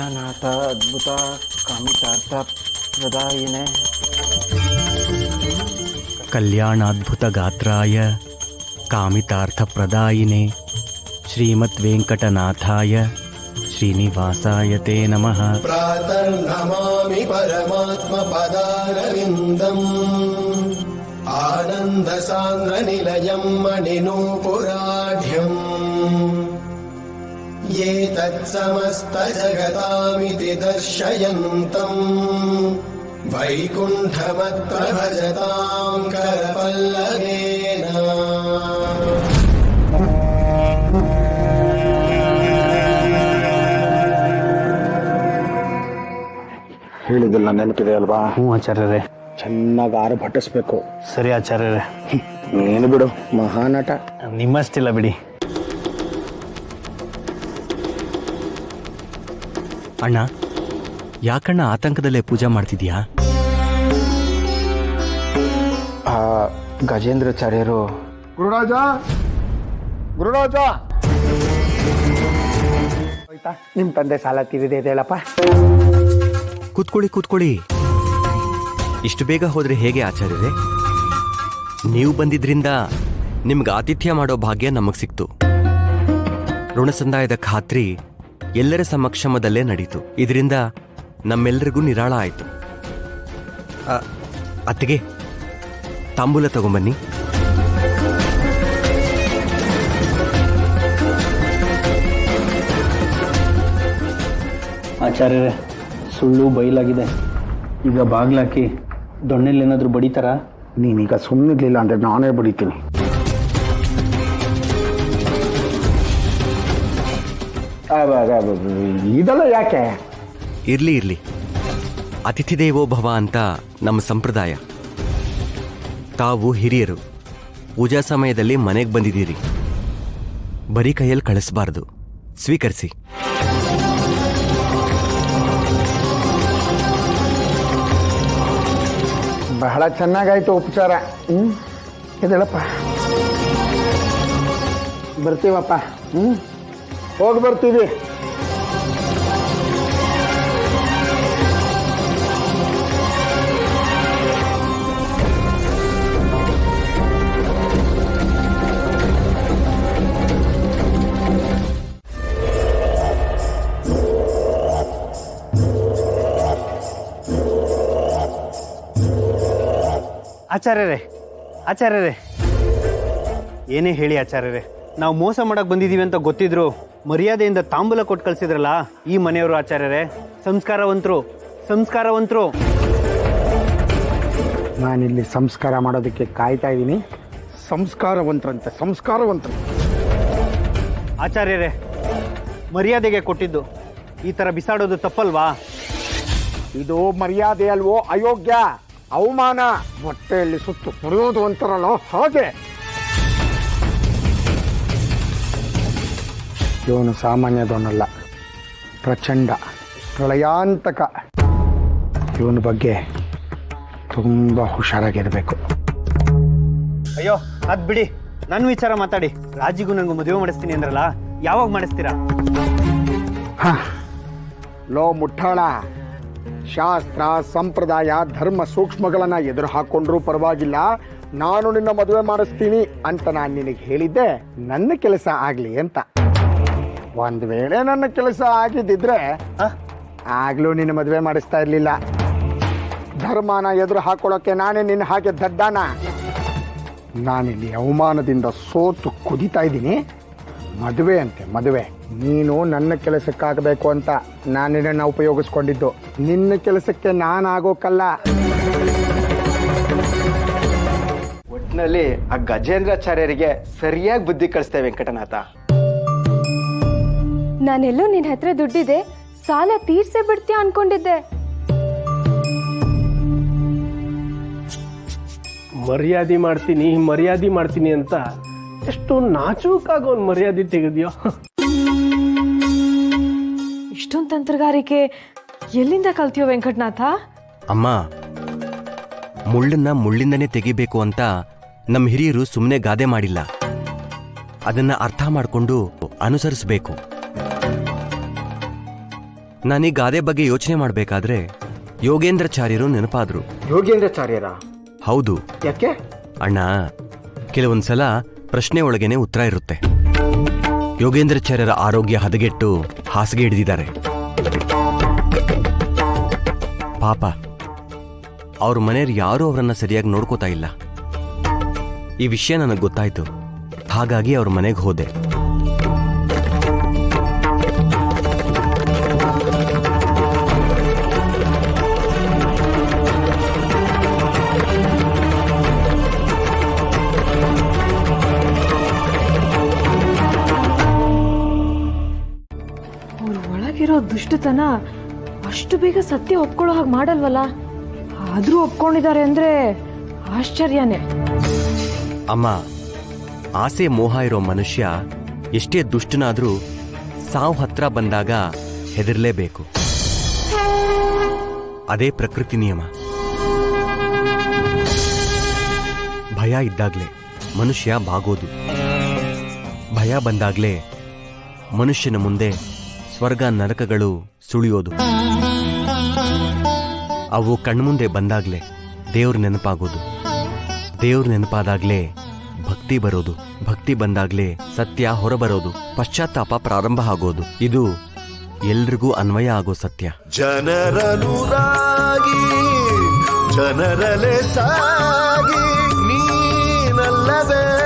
ಕಲ್ಯಾಣಾಥ ಅದ್ಭುತ ಕಾಮಿತಾರ್ಥ ಪ್ರದಾಯಿನೇ ಕಲ್ಯಾಣಾದ್ಭುತ ಗಾತ್ರಾಯ ಕಾಮಿತಾರ್ಥ ಪ್ರದಾಯಿನೇ ಶ್ರೀಮದ್ ವೆಂಕಟನಾಥಾಯ ಶ್ರೀನಿವಾಸಾಯ ತೇ ನಮಃ. ಪ್ರಾತರ್ನಮಾಮಿ ಪರಮಾತ್ಮ ಪದಾರವಿಂದಂ ಆನಂದ ಸಾಂದ್ರ ನಿಲಯಂ ಮಣಿನೂಪುರಾಢ್ಯಂ ಯೇ ತತ್ಸಮಸ್ತ ಜಗತಾಮಿತಿ ದರ್ಶಯಂತಂ ವೈಕುಂಠಮತ್ರ ಭಜತಾಂ ಕರಪಲ್ಲವೇನ. ಹೇಳಿದಿಲ್ಲ ನೆನಪಿದೆ ಅಲ್ವಾ? ಹ್ಞೂ ಆಚಾರ್ಯರೇ. ಚೆನ್ನಾಗಿ ಆರ್ಭಟಿಸ್ಬೇಕು. ಸರಿ ಆಚಾರ್ಯರೇ. ನೀನು ಬಿಡು, ಮಹಾನಟ. ನಿಮ್ಮಷ್ಟಿಲ್ಲ ಬಿಡಿ. ಅಣ್ಣ, ಯಾಕಣ್ಣ ಆತಂಕದಲ್ಲೇ ಪೂಜೆ ಮಾಡ್ತಿದ್ಯಾ? ಗಜೇಂದ್ರಾಚಾರ್ಯರು ಗುರುರಾಜ ಗುರುರಾಜ ಆಯ್ತಾ? ನಿಮ್ಮ ತಂದೆ ಸಾಲ ತೀರಿದೆ ಹೇಳಪ್ಪ. ಕೂತ್ಕೊಳ್ಳಿ. ಇಷ್ಟು ಬೇಗ ಹೋದ್ರೆ ಹೇಗೆ ಆಚಾರ್ಯರೇ? ನೀವು ಬಂದಿದ್ರಿಂದ ನಿಮ್ಗೆ ಆತಿಥ್ಯ ಮಾಡೋ ಭಾಗ್ಯ ನಮಗ್ ಸಿಕ್ತು. ಋಣಸಂದಾಯದ ಖಾತ್ರಿ ಎಲ್ಲರ ಸಮಕ್ಷಮದಲ್ಲೇ ನಡೀತು. ಇದರಿಂದ ನಮ್ಮೆಲ್ಲರಿಗೂ ನಿರಾಳ ಆಯಿತು. ಅತ್ತಿಗೆ, ತಾಂಬೂಲ ತಗೊಂಬನ್ನಿ. ಆಚಾರ್ಯರೇ, ಸುಳ್ಳು ಬಯಲಾಗಿದೆ. ಈಗ ಬಾಗ್ಲಾಕಿ ದೊಣ್ಣೆಲ್ಲಿ ಏನಾದರೂ ಬಡಿತಾರ? ನೀನೀಗ ಸುಮ್ಮನಿರ್ಲಿಲ್ಲ ಅಂದ್ರೆ ನಾನೇ ಬಡಿತೀನಿ. ಇದೆಲ್ಲ ಯಾಕೆ? ಇರ್ಲಿ. ಅತಿಥಿ ದೇವೋ ಭವ ಅಂತ ನಮ್ಮ ಸಂಪ್ರದಾಯ. ತಾವು ಹಿರಿಯರು, ಪೂಜಾ ಸಮಯದಲ್ಲಿ ಮನೆಗೆ ಬಂದಿದ್ದೀರಿ, ಬರೀ ಕೈಯಲ್ಲಿ ಕಳಿಸಬಾರದು. ಸ್ವೀಕರಿಸಿ. ಬಹಳ ಚೆನ್ನಾಗಾಯ್ತು ಉಪಚಾರ. ಇದೆಲ್ಲಪ್ಪ, ಬರ್ತೀವಪ್ಪ. ಹೋಗಿ ಬರ್ತೀವಿ. ಆಚಾರ್ಯರೇ, ಏನೇ ಹೇಳಿ ಆಚಾರ್ಯರೇ, ನಾವು ಮೋಸ ಮಾಡಕ್ ಬಂದಿದೀವಿ ಅಂತ ಗೊತ್ತಿದ್ರು ಮರ್ಯಾದೆಯಿಂದ ತಾಂಬೂಲ ಕೊಟ್ಟು ಕಳ್ಸಿದ್ರಲ್ಲ ಈ ಮನೆಯವರು. ಆಚಾರ್ಯರೇ, ಸಂಸ್ಕಾರವಂತರು. ನಾನಿಲ್ಲಿ ಸಂಸ್ಕಾರ ಮಾಡೋದಕ್ಕೆ ಕಾಯ್ತಾ ಇದ್ದೀನಿ. ಸಂಸ್ಕಾರವಂತರು. ಆಚಾರ್ಯರೇ, ಮರ್ಯಾದೆಗೆ ಕೊಟ್ಟಿದ್ದು ಈ ತರ ಬಿಸಾಡೋದು ತಪ್ಪಲ್ವಾ? ಇದು ಮರ್ಯಾದೆ ಅಲ್ವೋ, ಅಯೋಗ್ಯ, ಅವಮಾನ. ಹೊಟ್ಟೆಯಲ್ಲಿ ಸುತ್ತು ಹೊಡೆಯೋದು ಅಂತಾರಲ್ಲ ಹಾಗೆ. ಇವನು ಸಾಮಾನ್ಯದವನಲ್ಲ, ಪ್ರಚಂಡ, ಪ್ರಳಯಾಂತಕ. ಇವನ ಬಗ್ಗೆ ತುಂಬಾ ಹುಷಾರಾಗಿರ್ಬೇಕು. ಅಯ್ಯೋ, ಅದ್ ಬಿಡಿ, ನನ್ನ ವಿಚಾರ ಮಾತಾಡಿ. ರಾಜಿಗೂ ನಂಗೂ ಮದುವೆ ಮಾಡಿಸ್ತೀನಿ ಅಂದ್ರಲ್ಲ, ಯಾವಾಗ ಮಾಡಿಸ್ತೀರಾ? ಲೋ ಮುಠಾಳ, ಶಾಸ್ತ್ರ, ಸಂಪ್ರದಾಯ, ಧರ್ಮ ಸೂಕ್ಷ್ಮಗಳನ್ನ ಎದುರು ಹಾಕೊಂಡ್ರೂ ಪರವಾಗಿಲ್ಲ, ನಾನು ನಿನ್ನ ಮದುವೆ ಮಾಡಿಸ್ತೀನಿ ಅಂತ ನಾನು ನಿನಗೆ ಹೇಳಿದ್ದೆ ನನ್ನ ಕೆಲಸ ಆಗ್ಲಿ ಅಂತ. ಒಂದ್ ವೇಳೆ ನನ್ನ ಕೆಲಸ ಆಗಿದ್ದಿದ್ರೆ ಆಗ್ಲೂ ನಿನ್ನ ಮದುವೆ ಮಾಡಿಸ್ತಾ ಇರ್ಲಿಲ್ಲ. ಧರ್ಮನ ಎದುರು ಹಾಕೊಳ್ಳೋಕೆ ನಾನೇ ನಿನ್ನ ಹಾಗೆ ದಡ್ಡಾನ? ನಾನಿಲ್ಲಿ ಅವಮಾನದಿಂದ ಸೋತು ಕುದಿತಾ ಇದ್ದೀನಿ. ಮದುವೆ ಅಂತೆ ಮದುವೆ. ನೀನು ನನ್ನ ಕೆಲಸಕ್ಕಾಗಬೇಕು ಅಂತ ನಾನು ನಿನ್ನ ಉಪಯೋಗಿಸ್ಕೊಂಡಿದ್ದು. ನಿನ್ನ ಕೆಲಸಕ್ಕೆ ನಾನಾಗೋಕಲ್ಲ. ಒಟ್ಟಿನಲ್ಲಿ ಆ ಗಜೇಂದ್ರಾಚಾರ್ಯರಿಗೆ ಸರಿಯಾಗಿ ಬುದ್ಧಿ ಕಳಿಸ್ತೇವೆ ವೆಂಕಟನಾಥ. ನಾನೆಲ್ಲೋ ನಿನ್ನ ಹತ್ರ ದುಡ್ಡಿದೆ, ಸಾಲ ತೀರ್ಸೇ ಬಿಡ್ತೀಯ ಅನ್ಕೊಂಡಿದ್ದೆ. ಮರ್ಯಾದೆ ಮಾಡ್ತೀನಿ ಅಂತ ಎಷ್ಟು ನಾಚೂಕಾಗ ಒಂದು ಮರ್ಯಾದೆ ತೆಗೆದ್ಯೋ. ಇಷ್ಟೊಂದು ತಂತ್ರಗಾರಿಕೆ ಎಲ್ಲಿಂದ ಕಲ್ತೀಯೋ ವೆಂಕಟನಾಥ? ಅಮ್ಮ, ಮುಳ್ಳನ್ನ ಮುಳ್ಳಿಂದನೇ ತೆಗಿಬೇಕು ಅಂತ ನಮ್ಮ ಹಿರಿಯರು ಸುಮ್ಮನೆ ಗಾದೆ ಮಾಡಿಲ್ಲ. ಅದನ್ನ ಅರ್ಥ ಮಾಡಿಕೊಂಡು ಅನುಸರಿಸಬೇಕು. ನಾನೀಗ ಗಾದೆ ಬಗ್ಗೆ ಯೋಚನೆ ಮಾಡಬೇಕಾದ್ರೆ ಯೋಗೇಂದ್ರಾಚಾರ್ಯರು ನೆನಪಾದ್ರು. ಯೋಗೇಂದ್ರಾಚಾರ್ಯರ? ಹೌದು. ಯಾಕೆ? ಅಣ್ಣ, ಕೆಲವೊಂದ್ಸಲ ಪ್ರಶ್ನೆ ಒಳಗೇನೆ ಉತ್ತರ ಇರುತ್ತೆ. ಯೋಗೇಂದ್ರಾಚಾರ್ಯರ ಆರೋಗ್ಯ ಹದಗೆಟ್ಟು ಹಾಸಿಗೆ ಹಿಡಿದಿದ್ದಾರೆ. ಪಾಪ, ಅವ್ರ ಮನೆಯವ್ರು ಯಾರೂ ಅವರನ್ನ ಸರಿಯಾಗಿ ನೋಡ್ಕೋತಾ ಇಲ್ಲ. ಈ ವಿಷಯ ನನಗೆ ಗೊತ್ತಾಯ್ತು. ಹಾಗಾಗಿ ಅವ್ರ ಮನೆಗೆ ಹೋದೆ. ಅವ್ರ ಒಳಗಿರೋ ದುಷ್ಟತನ ಅಷ್ಟು ಬೇಗ ಸತ್ಯ ಒಪ್ಕೊಳ್ಳೋ ಹಾಗೆ ಮಾಡಲ್ವಲ್ಲ. ಆದ್ರೂ ಒಪ್ಕೊಂಡಿದ್ದಾರೆ ಅಂದ್ರೆ ಆಶ್ಚರ್ಯನೇ. ಅಮ್ಮ, ಆಸೆ ಮೋಹ ಇರೋ ಮನುಷ್ಯ ಎಷ್ಟೇ ದುಷ್ಟನಾದ್ರೂ ಸಾವು ಹತ್ರ ಬಂದಾಗ ಹೆದರ್ಲೇಬೇಕು. ಅದೇ ಪ್ರಕೃತಿ ನಿಯಮ. ಭಯ ಇದ್ದಾಗ್ಲೇ ಮನುಷ್ಯ ಬಾಗೋದು. ಭಯ ಬಂದಾಗ್ಲೇ ಮನುಷ್ಯನ ಮುಂದೆ ಸ್ವರ್ಗ ನರಕಗಳು ಸುಳಿಯೋದು. ಅವು ಕಣ್ಮುಂದೆ ಬಂದಾಗ್ಲೇ ದೇವ್ರ ನೆನಪಾಗೋದು. ದೇವ್ರ ನೆನಪಾದಾಗ್ಲೇ ಭಕ್ತಿ ಬರೋದು. ಭಕ್ತಿ ಬಂದಾಗ್ಲೇ ಸತ್ಯ ಹೊರಬರೋದು. ಪಶ್ಚಾತ್ತಾಪ ಪ್ರಾರಂಭ ಆಗೋದು. ಇದು ಎಲ್ರಿಗೂ ಅನ್ವಯ ಆಗೋ ಸತ್ಯ. ಜನರನುರಾಗಿ ಜನರಲೆ ಸಾಗಿ ನೀನಲ್ಲವೇ